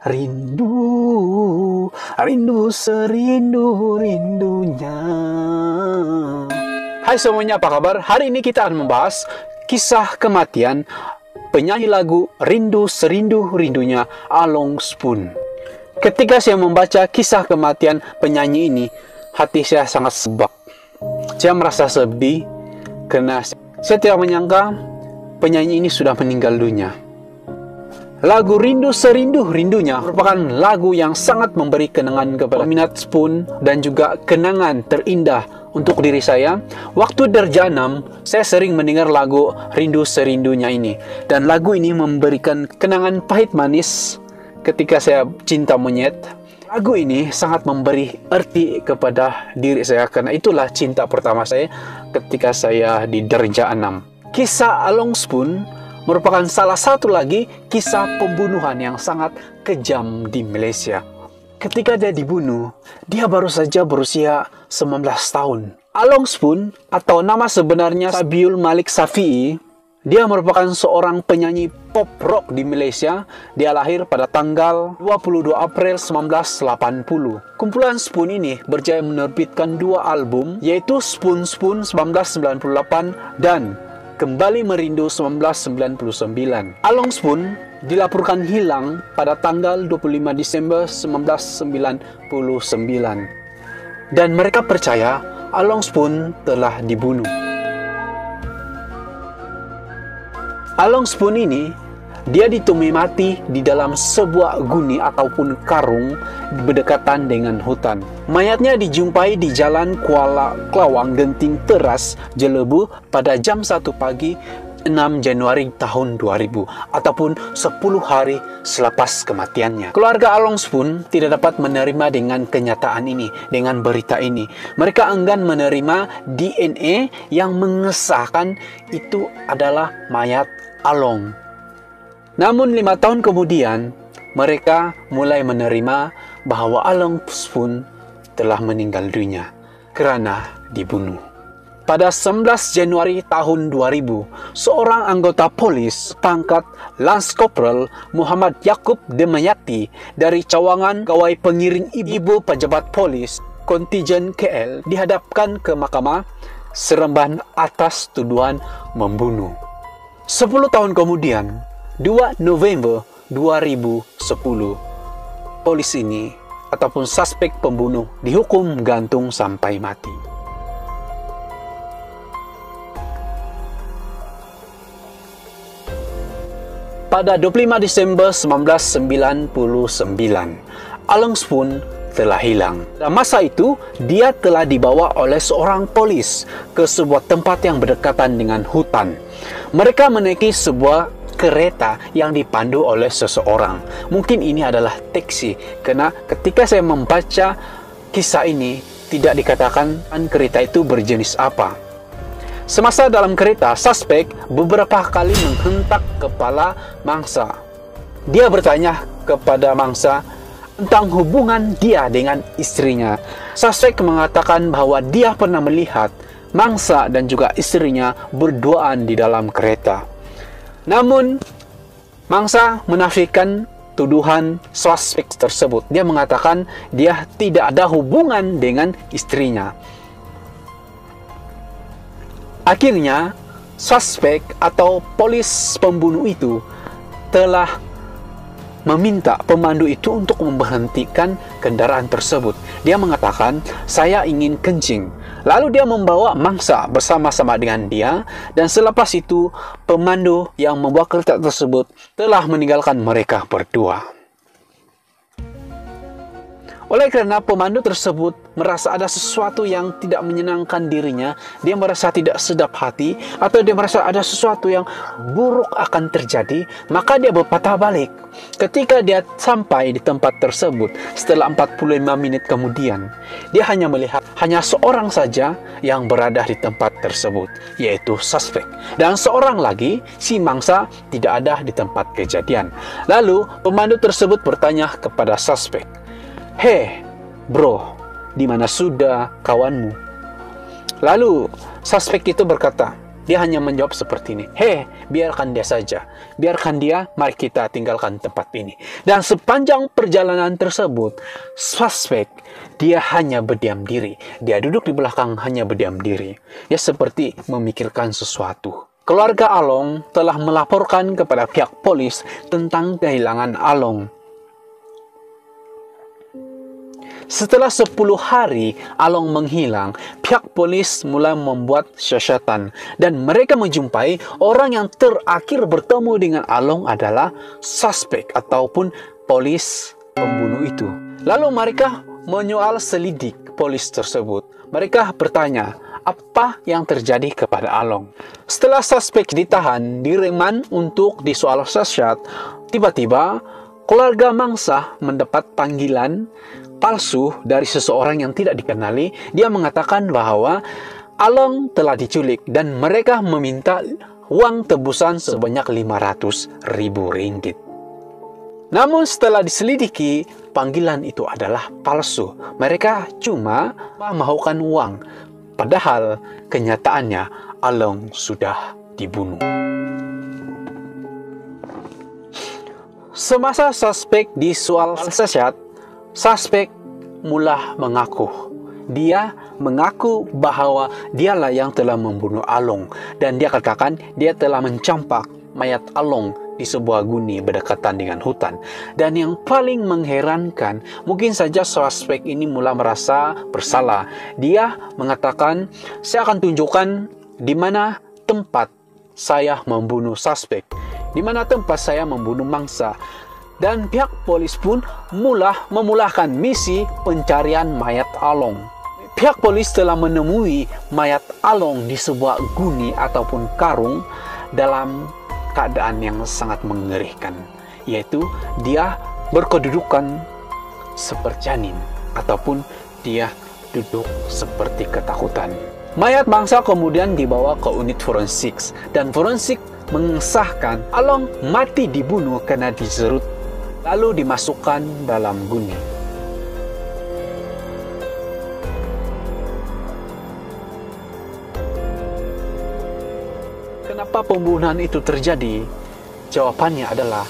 Rindu, rindu serindu-rindunya. Hai semuanya, apa kabar? Hari ini kita akan membahas kisah kematian penyanyi lagu Rindu Serindu-Rindunya, Along Spoon. Ketika saya membaca kisah kematian penyanyi ini, hati saya sangat sebak. Saya merasa sedih karena saya tidak menyangka penyanyi ini sudah meninggal dunia. Lagu Rindu Serindu-Rindunya merupakan lagu yang sangat memberi kenangan kepada minat Spoon dan juga kenangan terindah untuk diri saya. Waktu darjah 6, saya sering mendengar lagu Rindu Serindunya ini. Dan lagu ini memberikan kenangan pahit manis ketika saya cinta monyet. Lagu ini sangat memberi arti kepada diri saya karena itulah cinta pertama saya ketika saya di darjah 6. Kisah Along Spoon merupakan salah satu lagi kisah pembunuhan yang sangat kejam di Malaysia. Ketika dia dibunuh, dia baru saja berusia 19 tahun. Along Spoon atau nama sebenarnya Sabiul Malik Safi'i, dia merupakan seorang penyanyi pop rock di Malaysia. Dia lahir pada tanggal 22 April 1980. Kumpulan Spoon ini berjaya menerbitkan 2 album, yaitu Spoon Spoon 1998 dan Kembali Merindu 1999. Along Spoon dilaporkan hilang pada tanggal 25 Desember 1999. Dan mereka percaya Along Spoon telah dibunuh. Along Spoon ini, dia ditemui mati di dalam sebuah guni ataupun karung berdekatan dengan hutan. Mayatnya dijumpai di Jalan Kuala Kelawang, Genting Teras, Jelebu pada jam 1 pagi 6 Januari tahun 2000 ataupun 10 hari selepas kematiannya. Keluarga Along Spoon tidak dapat menerima dengan kenyataan ini, dengan berita ini. Mereka enggan menerima DNA yang mengesahkan itu adalah mayat Along. Namun 5 tahun kemudian, mereka mulai menerima bahwa Along Spoon telah meninggal dunia karena dibunuh. Pada 11 Januari tahun 2000, seorang anggota polis pangkat Lance Corporal Muhammad Yaakob Demayati dari Cawangan Gawai Pengiring Ibu Pejabat Polis Kontijen KL dihadapkan ke mahkamah Seremban atas tuduhan membunuh. 10 tahun kemudian, 2 November 2010, polis ini ataupun suspek pembunuh dihukum gantung sampai mati. Pada 25 Desember 1999, Along Spoon telah hilang. Pada masa itu, dia telah dibawa oleh seorang polis ke sebuah tempat yang berdekatan dengan hutan. Mereka menaiki sebuah kereta yang dipandu oleh seseorang. Mungkin ini adalah taksi, karena ketika saya membaca kisah ini, tidak dikatakan kereta itu berjenis apa. Semasa dalam kereta, suspek beberapa kali menghentak kepala mangsa. Dia bertanya kepada mangsa tentang hubungan dia dengan istrinya. Suspek mengatakan bahwa dia pernah melihat mangsa dan juga istrinya berduaan di dalam kereta. Namun, mangsa menafikan tuduhan suspek tersebut. Dia mengatakan dia tidak ada hubungan dengan istrinya. Akhirnya, suspek atau polis pembunuh itu telah meminta pemandu itu untuk memberhentikan kendaraan tersebut. Dia mengatakan, saya ingin kencing. Lalu dia membawa mangsa bersama-sama dengan dia, dan selepas itu pemandu yang membawa kereta tersebut telah meninggalkan mereka berdua. Oleh karena pemandu tersebut merasa ada sesuatu yang tidak menyenangkan dirinya, dia merasa tidak sedap hati, atau dia merasa ada sesuatu yang buruk akan terjadi, maka dia berpatah balik. Ketika dia sampai di tempat tersebut, setelah 45 menit kemudian, dia hanya melihat hanya seorang saja yang berada di tempat tersebut, yaitu suspek. Dan seorang lagi, si mangsa, tidak ada di tempat kejadian. Lalu, pemandu tersebut bertanya kepada suspek, "Hei, bro, di mana sudah kawanmu?" Lalu, suspek itu berkata, Dia hanya menjawab seperti ini, "Hei, biarkan dia saja. Biarkan dia, mari kita tinggalkan tempat ini." Dan sepanjang perjalanan tersebut, suspek, dia hanya berdiam diri. Dia duduk di belakang hanya berdiam diri. Dia seperti memikirkan sesuatu. Keluarga Along telah melaporkan kepada pihak polis tentang kehilangan Along. Setelah 10 hari Along menghilang, pihak polis mulai membuat siasatan dan mereka menjumpai orang yang terakhir bertemu dengan Along adalah suspek ataupun polis pembunuh itu. Lalu mereka menyoal selidik polis tersebut. Mereka bertanya, apa yang terjadi kepada Along? Setelah suspek ditahan, direman untuk disoal syasat, tiba-tiba keluarga mangsa mendapat panggilan palsu dari seseorang yang tidak dikenali. Dia mengatakan bahwa Along telah diculik dan mereka meminta uang tebusan sebanyak 500.000 ringgit. Namun setelah diselidiki, panggilan itu adalah palsu. Mereka cuma memahukan uang. Padahal kenyataannya Along sudah dibunuh. Semasa suspek disoal syasat, suspek mula mengaku. Dia mengaku bahwa dialah yang telah membunuh Along. Dan dia katakan dia telah mencampak mayat Along di sebuah guni berdekatan dengan hutan. Dan yang paling mengherankan, mungkin saja suspek ini mula merasa bersalah. Dia mengatakan, "Saya akan tunjukkan di mana tempat saya membunuh suspek, di mana tempat saya membunuh mangsa." Dan pihak polis pun memulahkan misi pencarian mayat Along. Pihak polis telah menemui mayat Along di sebuah guni ataupun karung dalam keadaan yang sangat mengerikan, yaitu dia berkedudukan seperti janin ataupun dia duduk seperti ketakutan. Mayat mangsa kemudian dibawa ke unit forensik dan forensik mengesahkan Along mati dibunuh karena diserut lalu dimasukkan dalam guni. Kenapa pembunuhan itu terjadi? Jawabannya adalah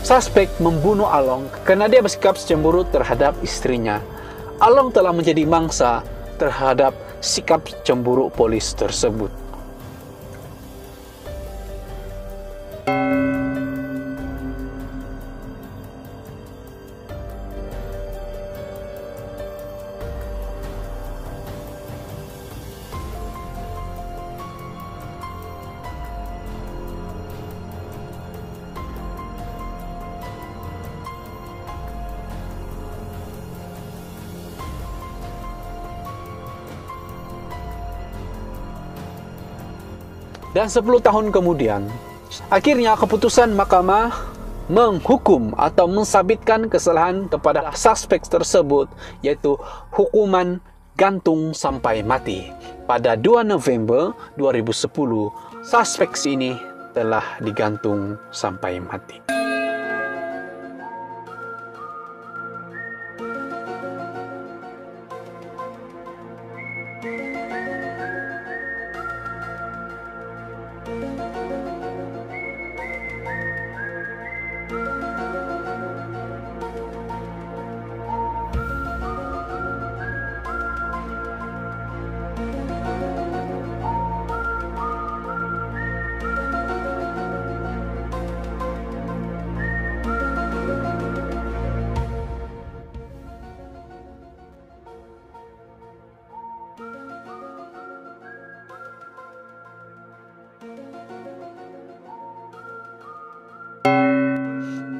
suspek membunuh Along karena dia bersikap cemburu terhadap istrinya. Along telah menjadi mangsa terhadap sikap cemburu polis tersebut. Dan 10 tahun kemudian, akhirnya keputusan mahkamah menghukum atau mensabitkan kesalahan kepada suspek tersebut, yaitu hukuman gantung sampai mati. Pada 2 November 2010, suspek ini telah digantung sampai mati.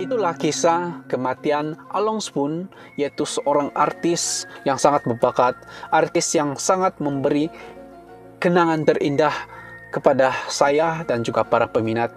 Itulah kisah kematian Along Spoon, yaitu seorang artis yang sangat berbakat, artis yang sangat memberi kenangan terindah kepada saya dan juga para peminat.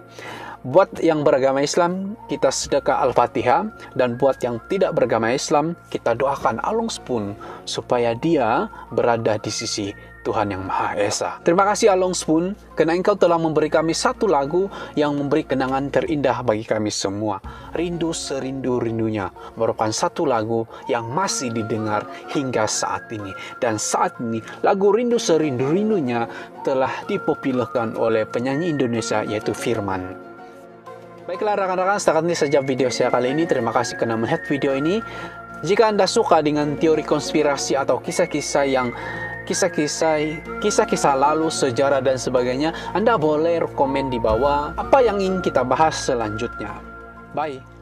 Buat yang beragama Islam, kita sedekah Al-Fatihah, dan buat yang tidak beragama Islam, kita doakan Along Spoon supaya dia berada di sisi Tuhan Yang Maha Esa. Terima kasih Along Spoon, karena Engkau telah memberi kami satu lagu yang memberi kenangan terindah bagi kami semua. Rindu Serindu-Rindunya merupakan satu lagu yang masih didengar hingga saat ini. Dan saat ini lagu Rindu Serindu-Rindunya telah dipopulerkan oleh penyanyi Indonesia yaitu Firman. Baiklah rekan-rekan, setakat ini saja video saya kali ini. Terima kasih karena melihat video ini. Jika Anda suka dengan teori konspirasi atau kisah-kisah lalu, sejarah dan sebagainya, Anda boleh komen di bawah apa yang ingin kita bahas selanjutnya. Bye.